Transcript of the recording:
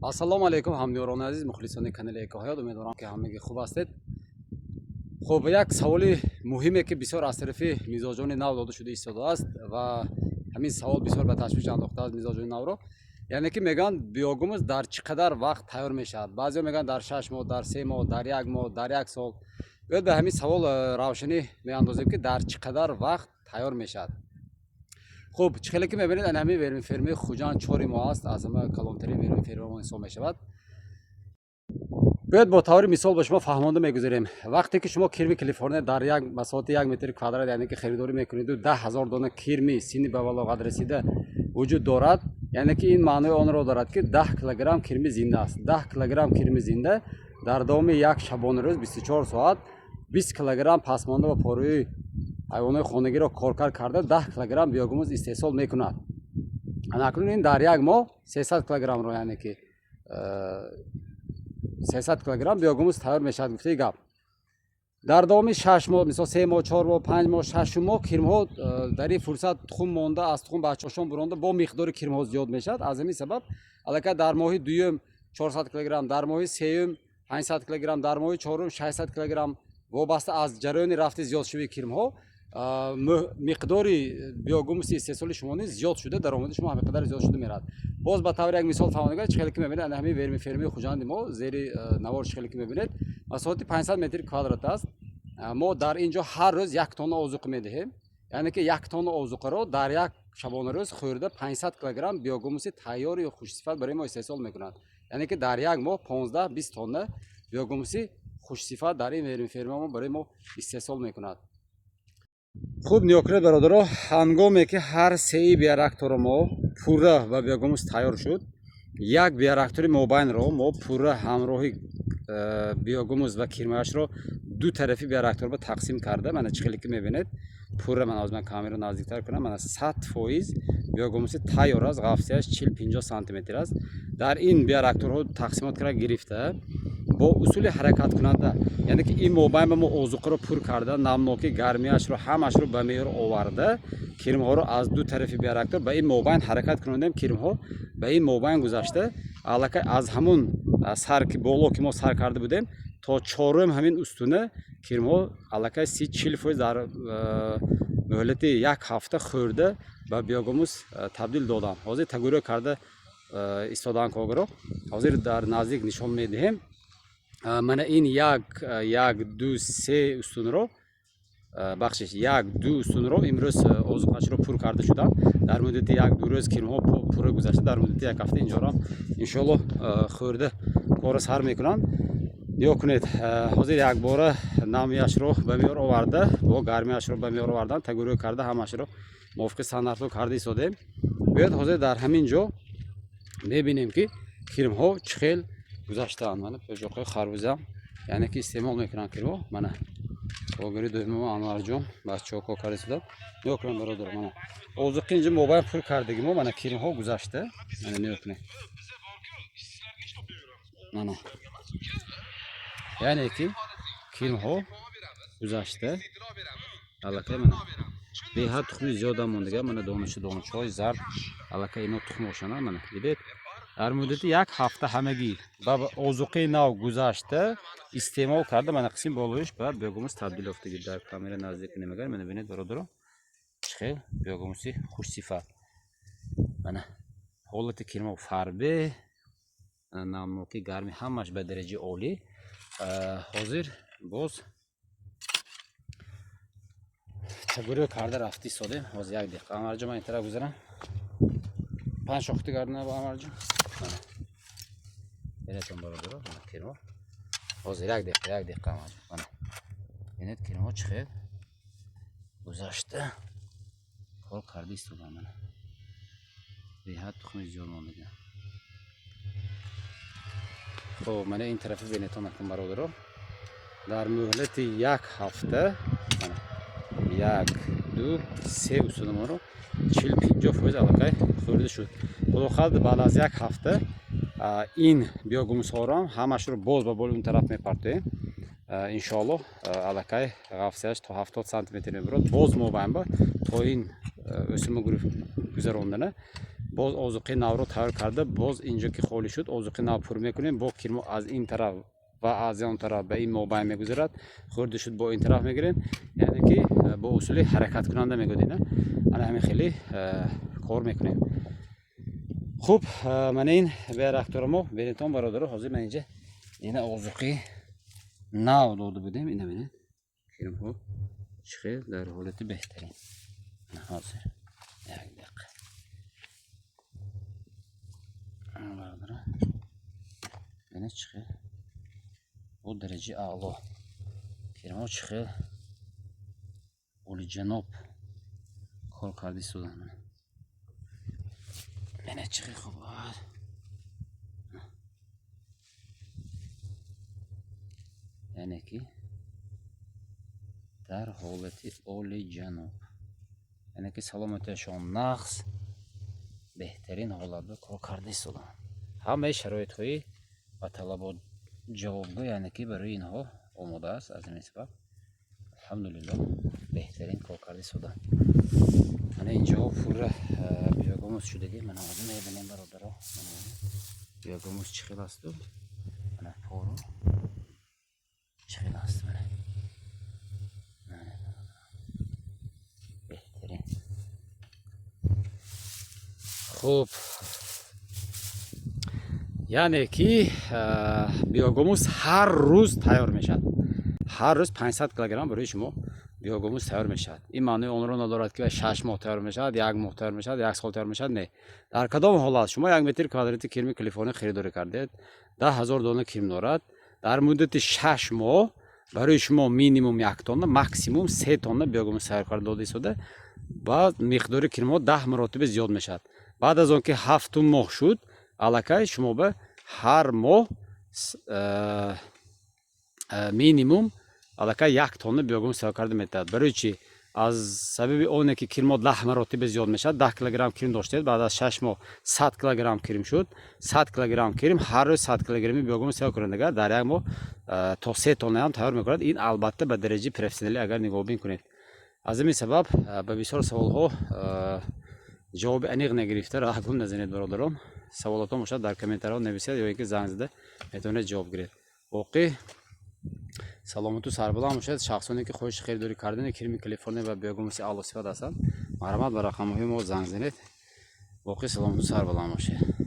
ассалому алайкум ҳамёрони азиз, мухлисони канали Экоҳаёт. Умедворам ки ҳамаги хуб ҳастед. хуб, як саволи муҳиме ки бисёр аз тарафи мизоҷони нав дода шуда истодааст ва ҳамин савол бисёр ба ташвиш андохтааст мизоҷони навро. яъне ки мегӯянд биогумус дар чӣ қадар вақт тайёр мешавад. баъзеҳо мегӯянд дар 6 моҳ, дар 3 моҳ, дар 1 моҳ, дар 1 сол. бояд ба ҳамин савол равшанӣ меандозем ки дар чӣ қадар вақт тайёр мешавад. хуб, чӣ хеле ки мебинед ҳамин вермифермаи Хуҷанд 4 моҳ аст, аз ҳама калонтарин вермифермаҳо ҳисоб мешавад. бояд бо таври мисол ба шумо фаҳмонда мегузорем. вақте ки шумо кирми Калифорния дар ба соати 1 метри квадрат, яъне ки харидорӣ мекуниду 10,000 дона кирми синни ба балоғат расида вуҷуд дорад, яъне ки ин маънои онро дорад ки 10 килограмм кирми зинда аст. 10 килограмм кирми зинда дар давоми як шабонарӯз 24 соат 20 килограмм пасмонда ба порӯи ҳайвонои хонагиро коркар карда 10 килограмм биогумус истеҳсол мекунад. анакнун ин дар як моҳ 300 килограммро, яъне ки 300 килограмм биогумус тайёр мешавад. гуфтаи гап дар давоми 6 моҳ, мисол 3 моҳ, 4 моҳ, 5 моҳ, 6 моҳ кирмҳо дар ин фурсат тухм монда, аз тухм ба чошон буронда бо миқдори кирмҳо зиёд мешавад. аз ҳамин сабаб аллакай дар моҳи дуюм 400 килограмм, дар моҳи сеюм 500 килограмм, дар моҳи чорум 600 килограмм, вобаста аз ҷараёни рафти зиёдшавии кирмҳо миқдори биогумуси истеҳсоли шумо низ зиёд шуда, даромади шумо ҳам миқдори зиёд шуда меравад. боз ба таври як мисол фаҳмонда чӣ хеле ки мебинед ҳамин вермифермаи Хуҷанди мо зери навор чӣ хеле ки мебинед ба соати 500 метри квадрат аст. мо дар ин ҷо ҳар рӯз 1 тонна озуқа медиҳем, яъне ки 1 тонна озуқаро дар як шабонарӯз хӯрда 500 килограмм биогумуси тайёри хушсифат барои мо истеҳсол мекунад. яъне ки дар як моҳ 15-20 тонна биогумуси хушсифат дар ин вермиферма барои мо истеҳсол мекунад. хуб, ниёкунед бародаро, ҳангоме ки ҳар сеи биореактори мо пурра ба биогумус тайёр шуд, як биореактори мобайнро мо пурра ҳамроҳи биогумус ва кирмаашро ду тарафи биореакторба тақсим карда, мана чӣ хеле ки мебинед пурра, ман озман камеро наздиктар кунам, мана 100% биогумуси тайёр аст. ғафсияш 40-50 сантиметр аст. дар ин биореакторҳо тақсимот кара гирифта бо усули ҳаракат кунанда, яъне ки ин мобайн ба мо озуқаро пур карда, намнокӣ, гармиашро ҳамашро ба меъёр оварда, кирмҳоро аз ду тарафи биореактор ба ин мобайн ҳаракат кунонем. кирмҳо ба ин мобайн гузашта аллакай аз ҳамун сар ки боло ки мо сар карда будем то чорум ҳамин устуна кирмҳо аллакай 30-40% дар муҳлати як ҳафта хӯрда ба биогумус табдил доданд. ҳозир тагӯриё карда истодаанд когаро. ҳозир дар наздик нишон медиҳем. мана ин 1-2-3 устунро бахшиш 1-2 устунро имрӯз озуқашро пур карда шуданд. дар муддати 1-2 рӯз кирмҳо пурра гузашта, дар муддати як ҳафта инҷоро иншоаллоҳ хӯрда корро сар мекунанд. ниё кунед, ҳозир якбора намиашро ба меъёр оварда, бо гармиашро ба меъёр овардан, тагӯриё карда ҳамашро мувофиқи стандартҳо карда истодем. бояд ҳозир дар ҳамин ҷо мебинем ки кирмҳо чӣ хел гузаштаанд. мана пӯҷоқҳои харбузам, яъне ки истеъмол мекунанд кирмҳо. мана огири дуюмамо Анварҷон бачаҳо карда истоданд. ниё кунед бародар, мана озуқи инҷо мобайн пур кардаги мо, мана кирмҳо гузашта. мана ниё кунед, мана яъне ки кирмҳо гузашта аллакай мана беҳад тухми зиёда мондага, мана донишҳои зард аллакай ино тухмошананд. мана дидед дар муддати як ҳафта ҳамагӣ ба озуқаи нав гузашта истеъмол карда, мана қисми болоиш ба биогумус табдил ёфтагӣ. дар камера наздик намагар, мана бинед бародаро чӣ хел биогумуси хушсифат. мана ҳолати кирмо фарбе, намнокӣ, гармӣ ҳамаш ба дараҷаи олӣ. ҳозир боз тагӯриё карда рафта истодем. ҳозир 1 дақиқа Амарҷон, ман ин тараф гузарам. 5 шохти гардина ба Амарҷон. бинедтон бародаро, мана кирмо ҳозир 1 дақиқа Амарҷон. мана бинед кирмо чӣ хел гузашта кор карда истодам. мана беҳад тухми зиёд мондага. хуб, мана ин тарафи бинедтон акун бародаро. дар муҳлати як ҳафта, мана 1-2-3 устунаморо 40-50% аллакай хӯрда шуд. худохоҳад баъд аз як ҳафта ин биогумусҳоро ҳамашро боз ба боли он тараф мепартоем. иншоаллоҳ аллакай ғафсияш то 70 сантиметр мебурад. боз мобайнба то ин өсма гузарондана باز آذوقه نو رو تیار کرده. باز اینجا که خالی شد آذوقه نو پر میکنیم. با کرم از این طرف و از اون طرف به این مابین میگذرد. خورده شد با این طرف میگیریم، یعنی که با اصول حرکت کننده میگودینه. انا همین خیلی کار میکنیم. خوب، من این به رختورمو برینتون برادر حاضر من اینجا اینا آذوقه نو داده بودیم. اینا ببینید کرم ها چقدر در حالت بهترین حاضر. یک دقیقه برادر ببینید چقدر با درجه اعلا کرم ها چقدر اولی جناب کار کردی سودن. ببینید چقدر خوب یعنی که در حالت اولی جناب، یعنی که سلامتشان نقص بهترین حالت کار کردی سودن. همه شرایط های و طلبات جوابگو یعنی که برای اینها آماده است. از این سبب الحمدلله بهترین کار کردی سودن. من اینجا پر بیاگاموس شدگی من آمده میبینیم برادرها. بیاگاموس چخیل است و من پارو چخیل است. من بهترین. خوب، یعنی که بیاگاموس هر روز تیار میشد. هر روز 500 کیلوگرم برای شما بیاگاموس تیار میشد. این معنی اون رو ندارد که 6 ماه تیار میشد، 1 ماه تیار میشد، 1 سال تیار میشد. نه، در کدام حالت شما 1 متر کوادراتی کرم کالیفرنیا خریداری کردید، 10,000 دلار کرم دارد، در مدت 6 ماه برای شما مینیمم 1 تن ماکسیمم 3 تن بیاگاموس تیار کرده داده شده. بعد مقدار کرم 10 مرتبه زیاد میشد. بعد از اون که 7 ماه شد الکی شما به هر ماه مینیمم الکی 1 تن بیاگاموس تیار کرده میتاد. برای چی؟ از سبب اونه که کرم 10 مرتبه زیاد میشد. 10 کیلوگرم کرم داشتید، بعد از 6 ماه 100 کیلوگرم کرم شد. 100 کیلوگرم کرم هر روز 100 کیلوگرمی بیاگاموس تیار کننده در یک ماه تا 3 تن هم تیار میکند. این البته به درجه پروفسیونالی اگر نگاه کنید. از این سبب به بسیار سوال ها جواب انیق نگرفته راه گم نزنید برادران. سوالات ها در کامنت‌ها نویسید یا اینکه زنگ زده میتونید جواب گیرید. باقی سلامت و سربلند باشید. شخصانی که خودش خریداری کردن کرم کالیفرنیا و بیاگاموس اعلی صفت هستند مرحمت به رقم های ما زنگ زنید. باقی سلامت و سربلند باشید.